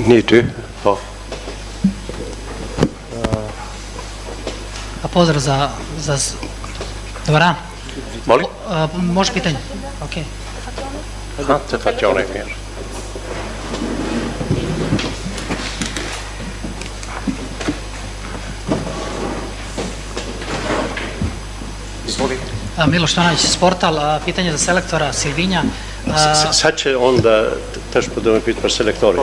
Një, dy, po. A pozdrav za dobar dan. Molim? Može pitanje? Ok. Te Fatjone, mirë. Miloš Tonanić, Sportal, pitanje za selektora Silvinja. Sad će on da teško da me pita për selektori.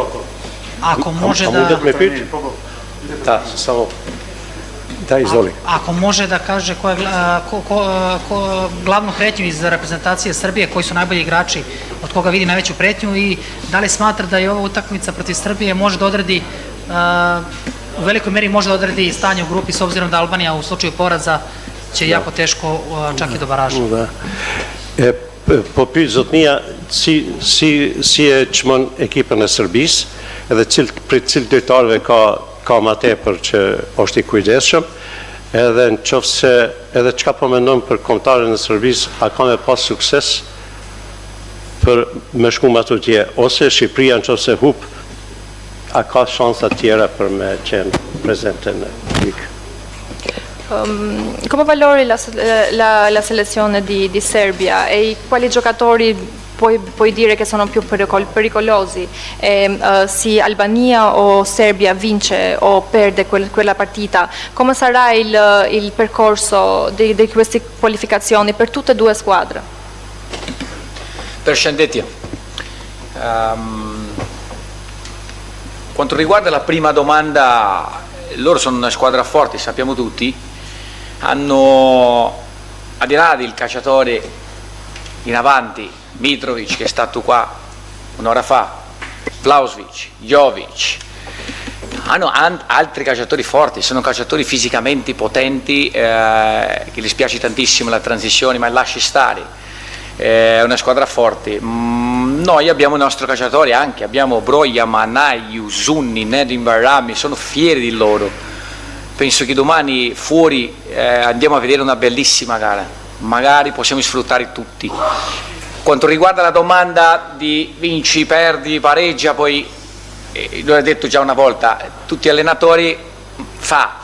Ako može da... A mu da me pita? Da, samo... Da, izvoli. Ako može da kaže ko je glavnu pretnju iz reprezentacije Srbije, koji su najbolji igrači, od koga vidi najveću pretnju i da li smatra da je ova utakmica protiv Srbije može da odredi, u velikoj meri može da odredi stanje u grupi, s obzirom da Albanija u slučaju poraza će jako teško čak i do baraža. Po pyet zotnia, si e qmon ekipën e Serbisë, edhe për cilë dojtarëve ka ma tepër që është i kujdesshëm, edhe në qoftë se edhe çka po mendojmë për kombëtarën e Serbisë, a ka me pas sukses për me shku më atje, ose Shqipëria në qoftë se hup, a ka shansa tjera për me qenë prezente në ligë. Come valori la selezione di Serbia e quali giocatori puoi dire che sono più pericolosi? Se Albania o Serbia vince o perde quella partita, come sarà il percorso di queste qualificazioni per tutte e due squadre? Përshëndetje. Quanto riguarda la prima domanda, loro sono una squadra forte, sappiamo tutti. Hanno, al di là del calciatore in avanti, Mitrovic che è stato qua un'ora fa, Vlahovic, Jovic, hanno altri calciatori forti, sono calciatori fisicamente potenti, che gli spiace tantissimo la transizione, ma lasci stare, è una squadra forte. Noi abbiamo i nostri calciatori anche, abbiamo Broja, Manayu, Zunni, Nedim Barami, sono fieri di loro. Penso che domani fuori andiamo a vedere una bellissima gara, magari possiamo sfruttare tutti. Quanto riguarda la domanda di vinci, perdi, pareggia, poi l'ho detto già una volta, tutti gli allenatori fa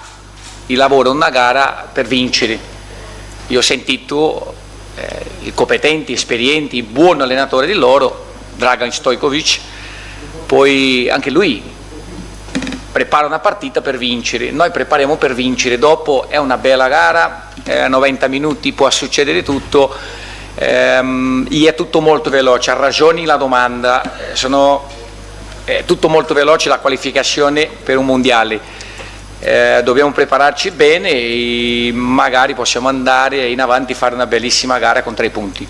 il lavoro una gara per vincere. Io ho sentito i competenti, esperienti, buoni allenatori di loro, Dragan Stojkovic, poi anche lui prepara una partita per vincere, noi prepariamo per vincere, dopo è una bella gara, a 90 minuti può succedere tutto, è tutto molto veloce, ha ragioni la domanda, è tutto molto veloce la qualificazione per un mondiale, dobbiamo prepararci bene e magari possiamo andare in avanti e fare una bellissima gara con 3 punti.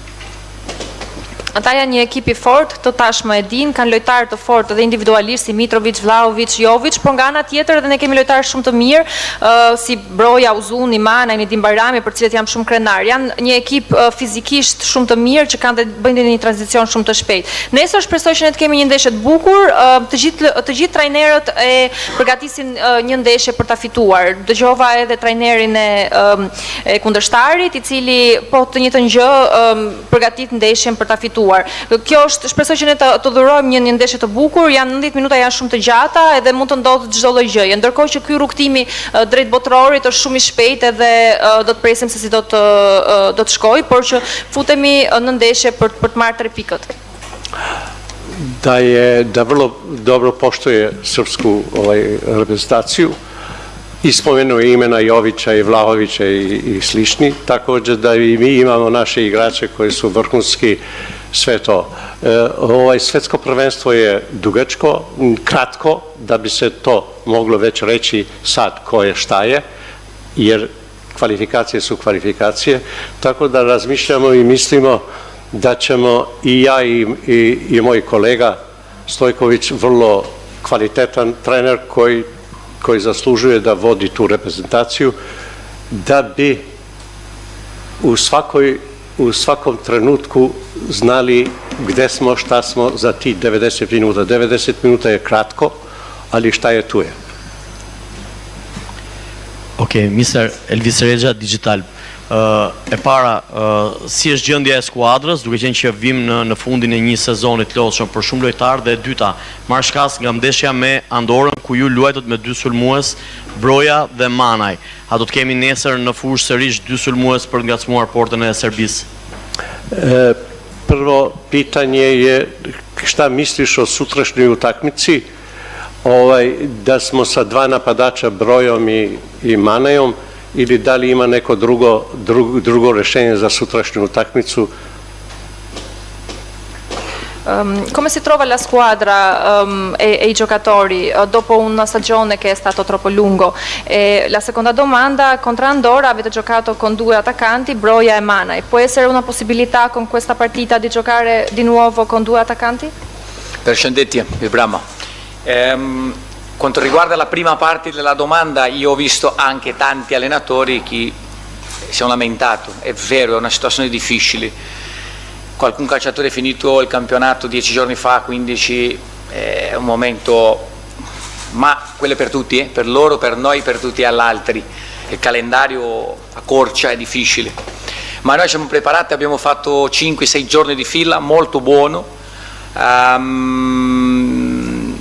Ata janë një ekip I fort, të tashmë e din, kanë lojtarë të fortë edhe individualisht si Mitrovic, Vlahovic, Jovic, por nga ana tjetër edhe ne kemi lojtarë shumë të mirë, si Broja, Uzuni, Mana, Nedim Barami, për cilët jam shumë krenar. Janë një ekip fizikisht shumë të mirë që kanë të bëjnë një tranzicion shumë të shpejtë. Nesër shpresoj që ne të kemi një ndeshje të bukur, të gjithë trajnerët e përgatisin një ndeshje për ta fituar. Dëgjova edhe trajnerin e kundërshtarit, I cili po të njëjtën gjë përgatit ndeshjen për ta fituar. Kjo është, shpresoj që ne të dhurojmë një ndeshje të bukur, janë 90 minuta janë shumë të gjata edhe mund të ndodhë çdo lloj gjëje. Ndërkohë që ky rrugtimi drejt botërorit është shumë I shpejtë edhe do të presim se si do të shkojë, por që futemi në ndeshje për të marrë 3 pikët. Da vrlo dobro poštuje srpsku reprezentaciju. I spomenuo imena Jovića I Vlahovića I slični, također da I mi imamo naše igrače koji su vrhunski, sve to. Svetsko prvenstvo je dugačko, kratko, da bi se to moglo već reći sad ko je šta je, jer kvalifikacije su kvalifikacije, tako da razmišljamo I mislimo da ćemo I ja I moj kolega Stojković, vrlo kvalitetan trener koji zaslužuje da vodi tu reprezentaciju, da bi u svakom trenutku znali gde smo, šta smo za ti 90 minuta. 90 minuta je kratko, ali šta je tu je. Ok, Mr. Elvis Regja, Digital. E para, si është gjendja e skuadrës, duke qenë që vim në fundin e një sezoni të lodhshëm për shumë lojtarë, dhe e dyta, marrë shkas nga ndeshja me Andorën, ku ju luajtët me 2 sulmues, Broja dhe Manaj. A do të kemi nesër në fushë sërish 2 sulmues për ngacmuar portën e Serbisë? Prvo pitanje je šta misliš o sutrašnjoj utakmici, da smo sa 2 napadača Brojom i Manajom, ili da li ima neko drugo rešenje za sutrašnju utakmicu? Come si trova la squadra e i giocatori dopo una stagione che è stato troppo lungo? E la seconda domanda, contro Andorra avete giocato con 2 attaccanti, Broja e Manaj. Può essere una possibilità con questa partita di giocare di nuovo con 2 attaccanti? Përshëndetje, Ibrahima. Quanto riguarda la prima parte della domanda, io ho visto anche tanti allenatori che si sono lamentato. È vero, è una situazione difficile. Qualcun calciatore è finito il campionato 10 giorni fa, 15, è un momento, ma quello è per tutti, per loro, per noi, per tutti gli altri. Il calendario accorcia, è difficile. Ma noi siamo preparati, abbiamo fatto 5-6 giorni di fila, molto buono.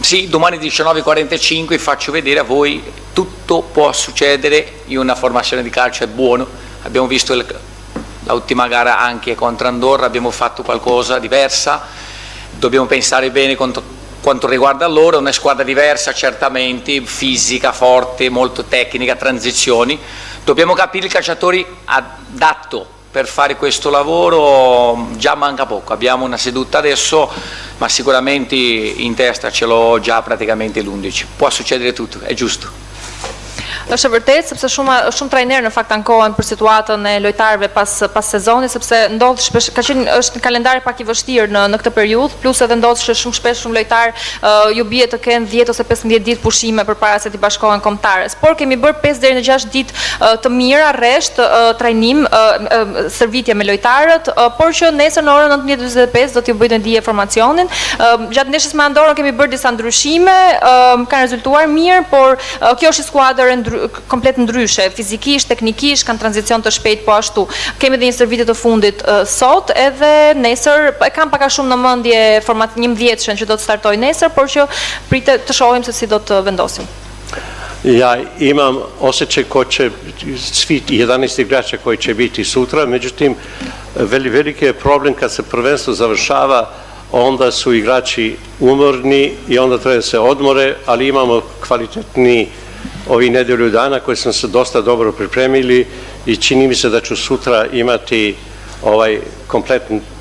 Sì, domani 19:45 faccio vedere a voi, tutto può succedere in una formazione di calcio, è buono. Abbiamo visto l'ultima gara anche contro Andorra, abbiamo fatto qualcosa diversa, dobbiamo pensare bene quanto riguarda loro, una squadra diversa certamente, fisica, forte, molto tecnica, transizioni, dobbiamo capire i calciatori adatto per fare questo lavoro, già manca poco, abbiamo una seduta adesso, ma sicuramente in testa ce l'ho già praticamente l'11, può succedere tutto, è giusto. Është e vërtetë, sepse shumë trajnerë në fakt ankohen për situatën e lojtarëve pas sezonit, sepse ndodh shpesh, është një kalendar pak i vështirë në këtë periudhë, plus edhe ndodh shumë shpesh shumë lojtarë ju bie të kenë 10 ose 15 ditë pushime përpara se të bashkohen kombëtares. Por kemi bërë 5 deri në 6 ditë të mira rresht trajnim, stërvitje me lojtarët, por që nesër në orën 19:45 do t'ju bëjnë dije formacionin. Gjatë ndeshjes me Andorrën kemi bërë disa ndryshime, kanë rezultuar mirë, por kjo është skuadër komplet ndryshe, fizikisht, teknikisht, kanë tranzicion të shpejt, po ashtu. Kemi dhe një stërvitje të fundit sot, edhe nesër, e kam paka shumë në mendje 11-shën që do të startoj nesër, por që pritet të shohim se si do të vendosim. Ja imam osjećaj ko će, svi 11 igrača koji će biti sutra, međutim, veliki je problem kad se prvenstvo završava, onda su igrači umorni i onda treba da se odmore, ali imamo kvalitetni ovi nedelju dana koji smo se dosta dobro pripremili i čini mi se da ću sutra imati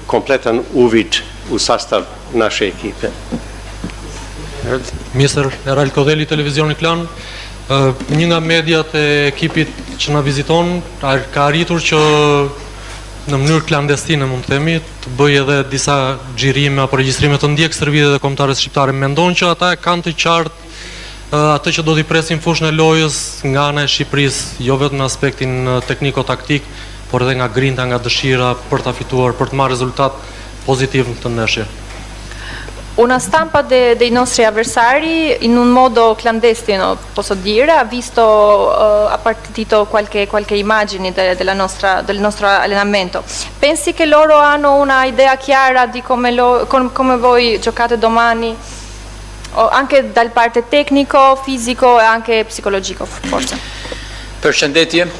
kompletan uvid u sastav naše ekipe. Mjesër Eral Kodeli, Televizioni Klan, një nga mediat e ekipit që na viziton ka arritur që në mënyrë klandestine, mund të themi, të bëj edhe disa xhirime apo regjistrime të ndjekës servite dhe kombëtarës shqiptare. Mendon që ata kanë të qartë atë që do t'i presin fushën e lojës nga ana e Shqipërisë, jo vetëm në aspektin tekniko-taktik, por edhe nga grinta, nga dëshira për ta fituar, për të marrë rezultat pozitiv në këtë ndeshje. Una stampa dei nostri avversari in un modo clandestino, posso dire, ha visto, ha partito qualche immagini del nostro allenamento. Pensi che loro hanno una idea chiara di come voi giocate domani? Anche dal parte tecnico, fisico e anche psicologico, forse. Përshëndetje,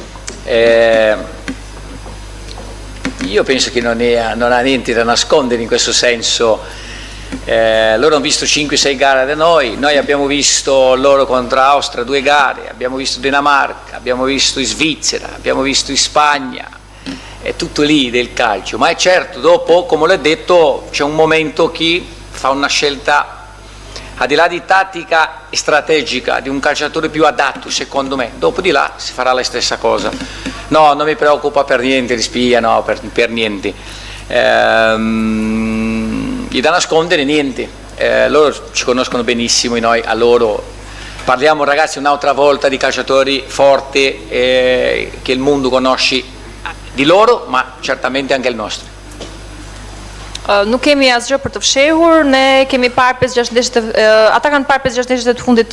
io penso che non ha niente da nascondere in questo senso. Loro hanno visto 5-6 gare da noi abbiamo visto loro contro Austria 2 gare, abbiamo visto Dinamarca, abbiamo visto in Svizzera, abbiamo visto in Spagna, è tutto lì del calcio, ma è certo dopo, come l'ho detto, c'è un momento che fa una scelta al di là di tattica e strategica di un calciatore più adatto secondo me, dopo di là si farà la stessa cosa. No, non mi preoccupa per niente di spia, no, per niente. Gli da nascondere niente, loro ci conoscono benissimo, noi a loro parliamo, ragazzi, un'altra volta di calciatori forti che il mondo conosce di loro, ma certamente anche il nostro. Nuk kemi asgjë për të fshehur, ne kemi parë 5-6 ndeshjet, ata kanë parë 5-6 ndeshjet e fundit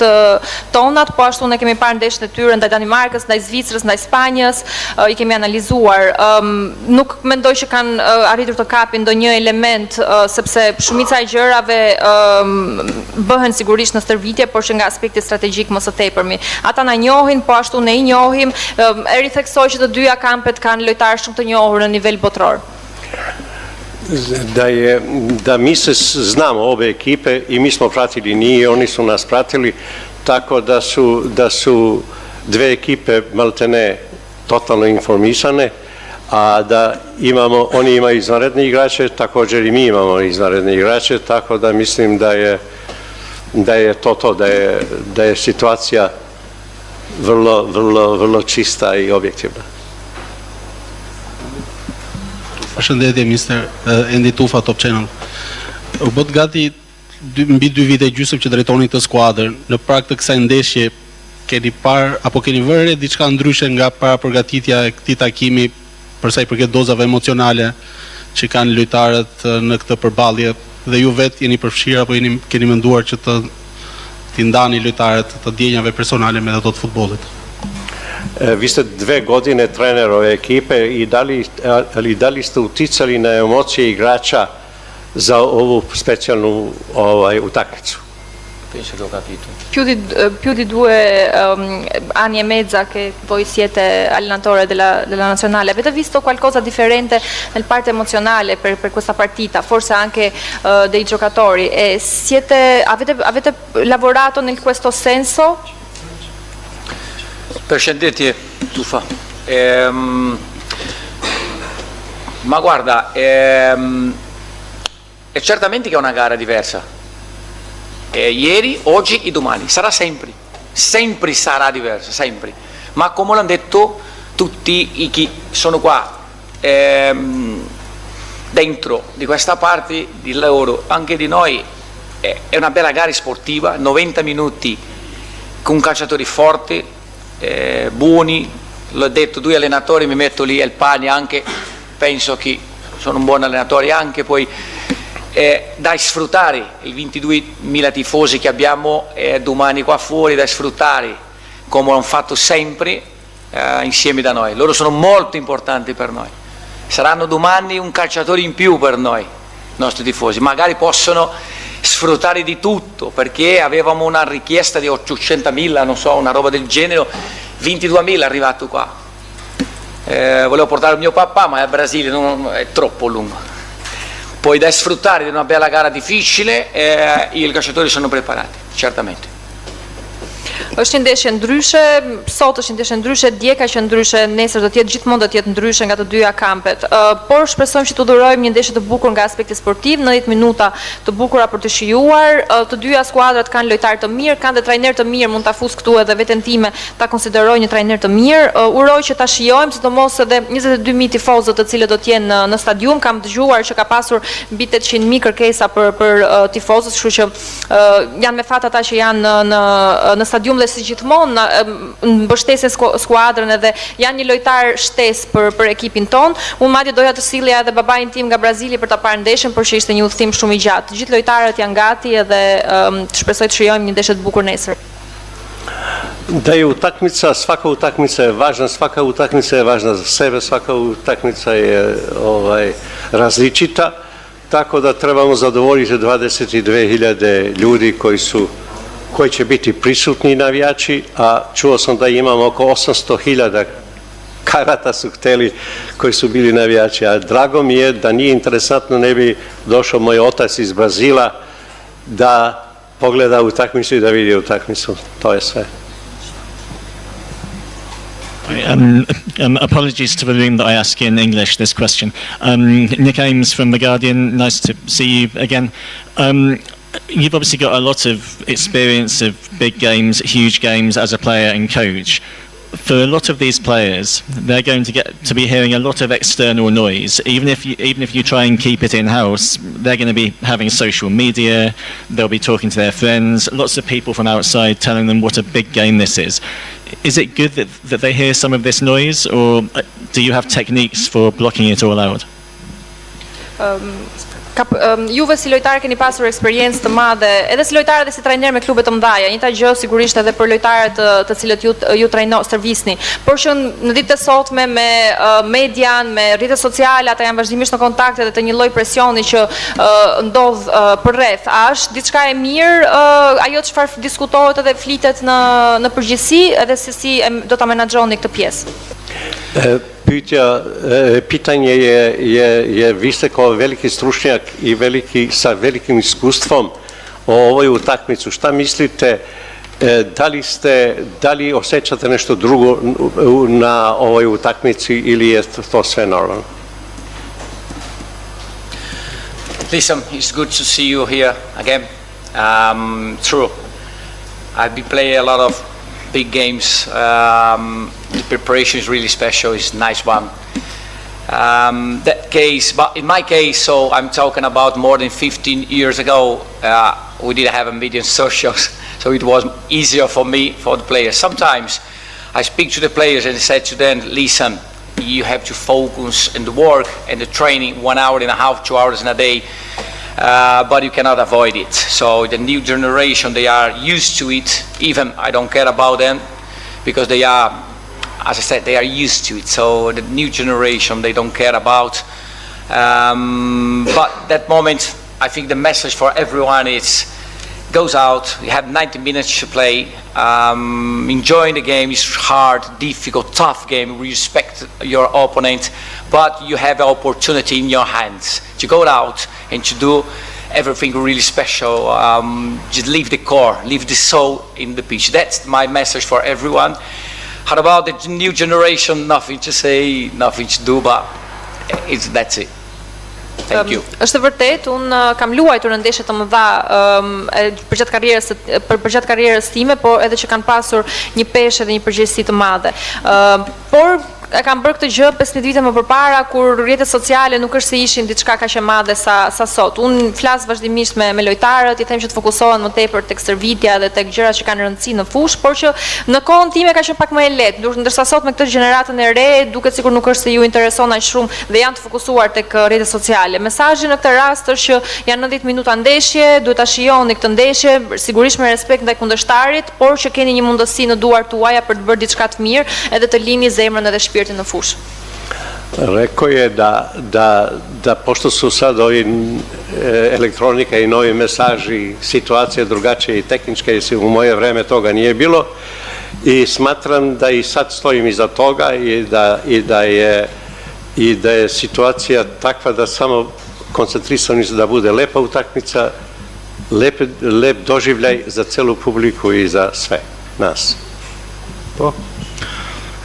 tonat, po ashtu ne kemi parë ndeshjet e tyre ndaj Danimarkës, ndaj Zvicrës, ndaj Spanjës, i kemi analizuar. Nuk mendoj që kanë arritur të kapin ndonjë element, sepse shumica e gjërave bëhen sigurisht në stërvitje, por që nga aspekti strategjik më së tepërmi. Ata na njohin, po ashtu ne i njohim. E ritheksoj që të dyja kampet kanë lojtarë shumë të njohur në nivel botror. Da mi se znamo obe ekipe i mi smo pratili njih, oni su nas pratili, tako da su dve ekipe maltene totalno informisane, a da oni imaju izvanredne igrače, također i mi imamo izvanredne igrače, tako da mislim da je to, da je situacija vrlo čista i objektivna. Përshëndetje, Mr. Endi Tufa, Top Channel. U bët gati mbi 2 vite gjysmë që drejtoni këtë skuadër. Në prag të kësaj ndeshje keni parë apo keni vënë diçka ndryshe nga para përgatitja e këtij takimi për sa i përket dozave emocionale që kanë lojtarët në këtë përballje dhe ju vetë jeni përfshirë apo keni menduar që t'i ndani lojtarët të djenjave personale me ato të futbollit? Vi ste 2 godine trener ove ekipe i da li ste uticali na emocije igrača za ovu specijalnu utakmicu? Penso che ho capito. Più di 2 anni e mezza che voi siete allenatore della nazionale, avete visto qualcosa differente nel parte emozionale per questa partita, forse anche dei giocatori, e avete lavorato in questo senso? Përshëndetje, Tufa. Ma guarda, è certamente che è una gara diversa. Ieri, oggi e domani. Sarà sempre. Sempre sarà diversa, sempre. Ma come l'hanno detto tutti i che sono qua dentro di questa parte, di loro, anche di noi, è una bella gara sportiva, 90 minuti con calciatori forti, buoni, l'ho detto, 2 allenatori, mi metto lì al pani anche, penso che sono un buon allenatore anche, poi da sfruttare i 22.000 tifosi che abbiamo domani qua fuori, da sfruttare come hanno fatto sempre insieme da noi. Loro sono molto importanti per noi, saranno domani un calciatore in più per noi, i nostri tifosi, magari possono sfruttare di tutto, perché avevamo una richiesta di 800.000, non so, una roba del genere, 22.000 è arrivato qua. Volevo portare il mio papà, ma il Brasile è troppo lungo. Poi da sfruttare di una bella gara difficile, i calciatori sono preparati, certamente. Është një ndeshje ndryshe, sot është një ndeshje ndryshe, dje ka qenë ndryshe, nesër do të jetë gjithmonë do të jetë ndryshe nga të dyja kampet. Por shpresojmë që të udhërojmë një ndeshje të bukur nga aspekti sportiv, 90 minuta të bukura për të shijuar. Të dyja skuadrat kanë lojtarë të mirë, kanë dhe trajner të mirë, mund ta fus këtu edhe veten time ta konsideroj një trajner të mirë. Uroj që ta shijojmë, sidomos edhe 22.000 tifozë të cilët do të jenë në stadium. Kam dëgjuar që ka pasur mbi 800.000 kërkesa për tifozët, kështu që janë me fat ata që janë në stadium dhe si gjithmonë mbështesin skuadrën edhe janë një lojtar shtesë për ekipin ton. Unë madje doja të sillja edhe babain tim nga Brazili për ta parë ndeshjen, por që ishte një udhëtim shumë i gjatë. Të gjithë lojtarët janë gati edhe shpresoj të shijojmë një ndeshje të bukur nesër. Da je utakmica, svaka utakmica je važna za sebe, svaka utakmica je različita, tako da trebamo zadovoljiti 22.000 ljudi koji će biti prisutni navijači, a čuo sam da imamo oko 800.000 karata su hteli koji su bili navijači, a drago mi je da nije interesantno, ne bi došao moj otac iz Brazila da pogleda utakmicu i da vidi utakmicu, to je sve. Apologies to the room that I ask in English this question. Nick Ames from The Guardian, nice to see you again. You've obviously got a lot of experience of big games, huge games as a player and coach. For a lot of these players, they're going to get to be hearing a lot of external noise. Even if you try and keep it in-house, they're going to be having social media, they'll be talking to their friends, lots of people from outside telling them what a big game this is. Is it good that they hear some of this noise, or do you have techniques for blocking it all out? juve si lojtarë keni pasur eksperiencë të madhe, edhe si lojtarë dhe si trajner me klube të mëdha. Njëjta gjë sigurisht edhe për lojtarët të cilët ju servisni. Por që në ditët e sotme me median, me rrjetet sociale, ata janë vazhdimisht në kontakte dhe të një lloj presioni që ndodh përreth. A është diçka e mirë ajo çfarë diskutohet edhe flitet në përgjithësi, edhe si do ta menaxhoni këtë pjesë? Pitanje je, vi ste kao veliki stručnjak i sa velikim iskustvom o ovoj utakmicu. Šta mislite, da li osjećate nešto drugo na ovoj utakmici ili je to sve normalno? Listen, it's good to see you here again. True, I've been playing a lot of big games. The preparation is really special. It's a nice one. That case, but in my case, so I'm talking about more than 15 years ago. We didn't have a million socials, so it was easier for me, for the players. Sometimes I speak to the players and say to them, "Listen, you have to focus on the work and the training 1 hour and a half, 2 hours in a day." But you cannot avoid it. So the new generation, they are used to it. Even I don't care about them because they are, as I said, they are used to it. So the new generation, they don't care about. But that moment, I think the message for everyone is, goes out, you have 90 minutes to play, enjoying the game. Is hard, difficult, tough game, respect your opponent, but you have an opportunity in your hands to go out and to do everything really special. Just leave the core, leave the soul in the pitch. That's my message for everyone. How about the new generation? Nothing to say, nothing to do, but that's it. Thank you. Është vërtet, unë kam luajtur në ndeshje të mëdha për gjatë karrierës time, por edhe që kanë pasur një peshë dhe një përgjegjësi të madhe. Por e kam bërë këtë gjë 15 vite më përpara, kur rrjetet sociale nuk është se ishin diçka kaq e madhe sa sot. Unë flas vazhdimisht me lojtarët, i them që të fokusohen më tepër tek servitja dhe tek gjërat që kanë rëndësi në fushë, por që në kohën time ka qenë pak më e lehtë, ndërsa sot me këtë gjeneratën e re duket sikur nuk është se ju intereson aq shumë dhe janë të fokusuar tek rrjetet sociale. Mesazhi në këtë rast është që janë 90 minuta ndeshje, duhet ta shijoni këtë ndeshje, sigurisht me respekt ndaj kundërshtarit, por që keni një mundësi në duart tuaja për të bërë diçka të mirë edhe të lini zemrën edhe shpirtin në fushë. Rekao je da pošto su sad ovi elektronika i novi mesaži, situacija drugačija i tehnička, jer u moje vreme toga nije bilo, i smatram da i sad stojim iza toga i da je situacija takva da samo koncentrisani da bude lepa utakmica, lep doživljaj za celu publiku i za sve nas. To?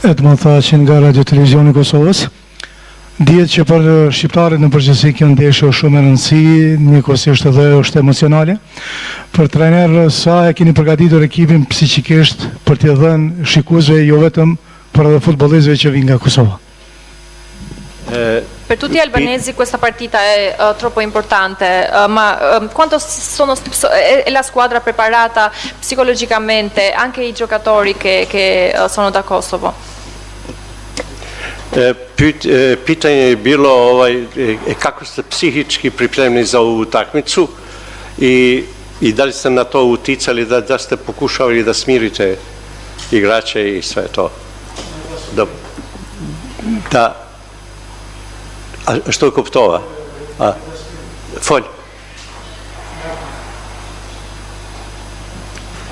Edmond Thaqin nga Radio Televizioni Kosovës. Dihet që për shqiptarët në përgjithësi kjo ndeshje është shumë e rëndësishme, njëkohësisht edhe është emocionale. Për trajner, sa e keni përgatitur ekipin psikikisht për t'i dhënë shikuesve jo vetëm, por edhe futbollistëve që vinë nga Kosova? Per tutti gli albanesi questa partita è troppo importante, ma quanto è la squadra preparata psicologicamente, anche i giocatori che sono da Kosovo? Pitanje je bilo kako ste psihički pripremni za ovu utakmicu i da li ste na to uticali, da ste pokušali da smirite igrače i sve to. A što je Koptova? Folj.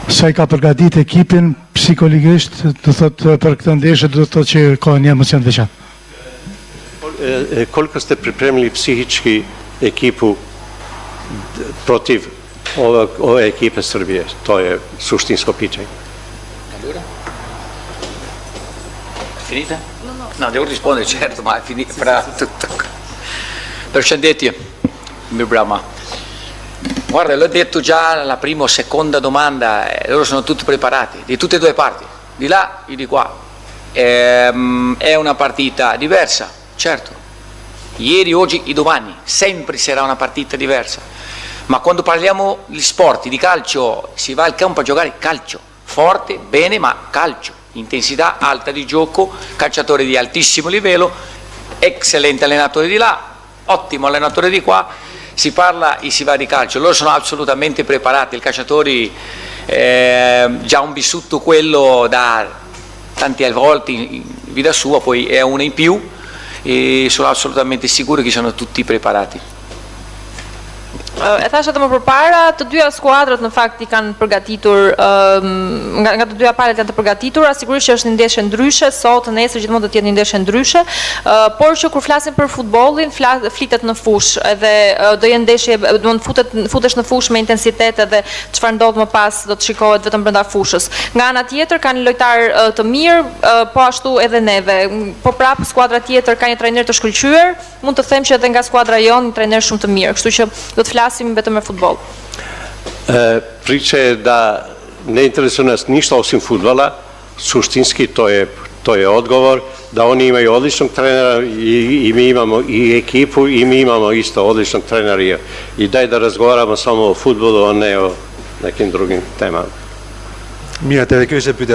Sa i ka përgatit ekipin psikologisht, do thot për këtë ndeshje, do thot që ka një emocion të veçantë. Koliko ste pripremili psihički ekipu protiv ove ekipe Srbije? To je suštinsko pitanje. Finita? No, devo rispondere, certo, ma è finita fra tutto. Percendetje, mi brama. Guarda, l'ho detto già alla prima o seconda domanda, loro sono tutti preparati, di tutte e due parti, di là e di qua. È una partita diversa, certo. Ieri, oggi e domani, sempre sarà una partita diversa. Ma quando parliamo di sport, di calcio, si va al campo a giocare calcio, forte, bene, ma calcio. Intensità alta di gioco, calciatore di altissimo livello, eccellente allenatore di là, ottimo allenatore di qua, si parla e si va di calcio, loro sono assolutamente preparati, i calciatori già hanno vissuto quello da tante volte in vita sua, poi è una in più e sono assolutamente sicuro che sono tutti preparati. E thashë edhe më përpara, të dyja skuadrat në fakt i kanë përgatitur, nga të dyja palët janë të përgatitura, sigurisht që është një ndeshje ndryshe, sot, nesër gjithmonë do të jetë një ndeshje ndryshe, por që kur flasim për futbollin, flitet në fush, edhe do jenë ndeshje, do të futesh në fush me intensitet edhe çfarë ndodh më pas do të shikohet vetëm brenda fushës. Nga ana tjetër kanë lojtar të mirë, po ashtu edhe neve. Po prapë skuadra tjetër ka një trajner të shkëlqyer, mund të them që edhe nga skuadra jonë një trajner shumë të mirë, kështu që do të flasim vetëm me futboll. Priče da ne interesuje nas ništa osim fudbala, suštinski to je odgovor, da oni imaju odličnog trenera i mi imamo i ekipu i mi imamo isto odličnog trenera i daj da razgovaramo samo o fudbalu, a ne o nekim drugim temama. Mirë, atëherë kjo ishte pyetja